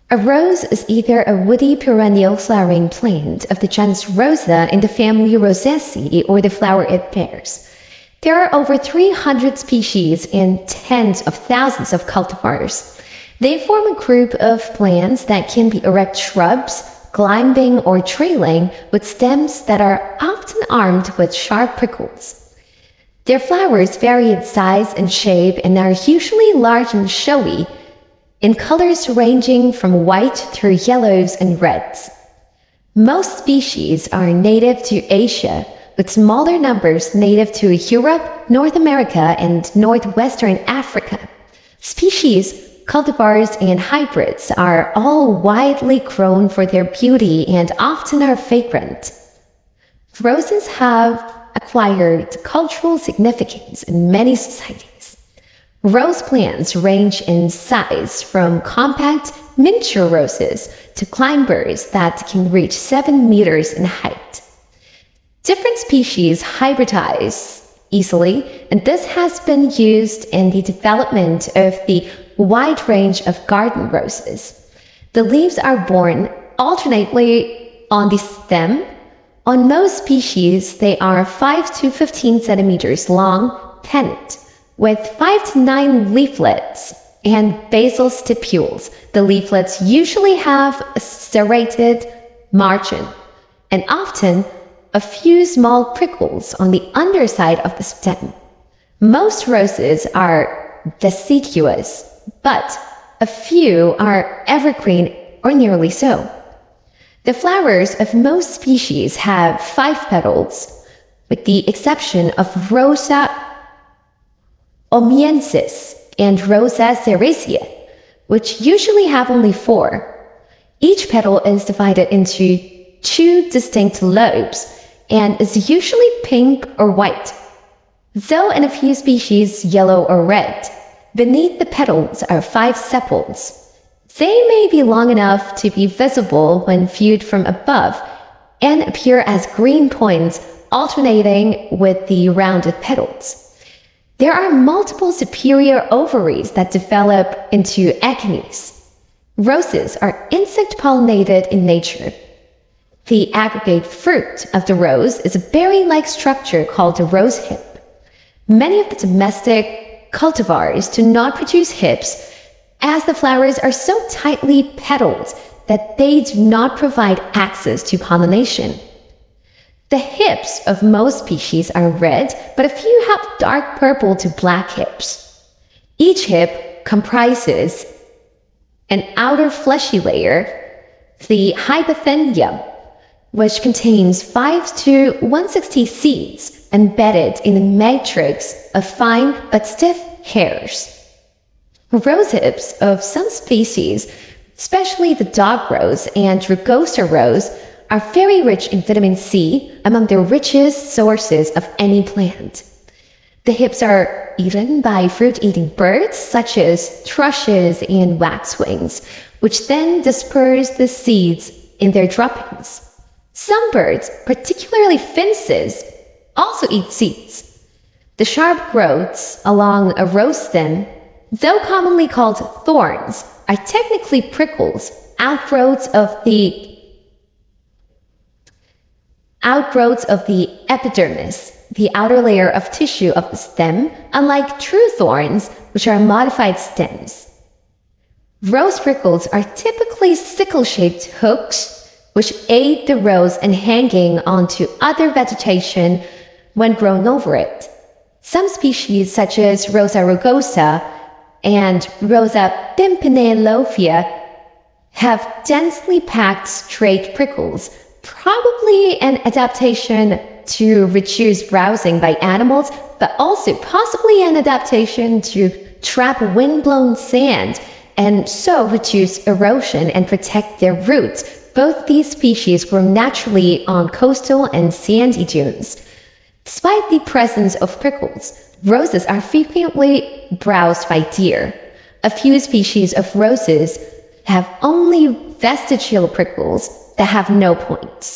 A rose is either a woody perennial flowering plant of the genus Rosa in the family Rosaceae, or the flower it bears. There are over 300 species and tens of thousands of cultivars. They form a group of plants that can be erect shrubs, climbing or trailing, with stems that are often armed with sharp prickles. Their flowers vary in size and shape and are usually large and showy, in colors ranging from white through yellows and reds. Most species are native to Asia, with smaller numbers native to Europe, North America, and northwestern Africa. Species, cultivars, and hybrids are all widely grown for their beauty and often are fragrant. Roses have acquired cultural significance in many societies. Rose plants range in size from compact, miniature roses to climbers that can reach 7 meters in height. Different species hybridize easily, and this has been used in the development of the wide range of garden roses. The leaves are borne alternately on the stem. On most species, they are 5 to 15 centimeters long, pinnate, with 5 to 9 leaflets and basal stipules. The leaflets usually have a serrated margin, and often a few small prickles on the underside of the stem. Most roses are deciduous, but a few are evergreen or nearly so. The flowers of most species have 5 petals, with the exception of Rosa omeiensis and Rosa sericea, which usually have only 4. Each petal is divided into 2 distinct lobes and is usually pink or white, though in a few species yellow or red. Beneath the petals are 5 sepals. They may be long enough to be visible when viewed from above and appear as green points alternating with the rounded petals. There are multiple superior ovaries that develop into achenes. Roses are insect-pollinated in nature. The aggregate fruit of the rose is a berry-like structure called a rose hip. Many of the domestic cultivars do not produce hips, as the flowers are so tightly petaled that they do not provide access to pollination. The hips of most species are red, but a few have dark purple to black hips. Each hip comprises an outer fleshy layer, the hypothenium, which contains 5 to 160 seeds embedded in a matrix of fine but stiff hairs. Rose hips of some species, especially the dog rose and rugosa rose, are very rich in vitamin C, among the richest sources of any plant. The hips are eaten by fruit-eating birds such as thrushes and waxwings, which then disperse the seeds in their droppings. Some birds, particularly finches, also eat seeds. The sharp growths along a rose stem, though commonly called thorns, are technically prickles, outgrowths of the epidermis, the outer layer of tissue of the stem, unlike true thorns, which are modified stems. Rose prickles are typically sickle-shaped hooks, which aid the rose in hanging onto other vegetation when grown over it. Some species, such as Rosa rugosa and Rosa pimpinellofia, have densely packed straight prickles, probably an adaptation to reduce browsing by animals, but also possibly an adaptation to trap wind-blown sand and so reduce erosion and protect their roots. Both these species grow naturally on coastal and sandy dunes. Despite the presence of prickles, roses are frequently browsed by deer. A few species of roses have only vestigial prickles that have no points.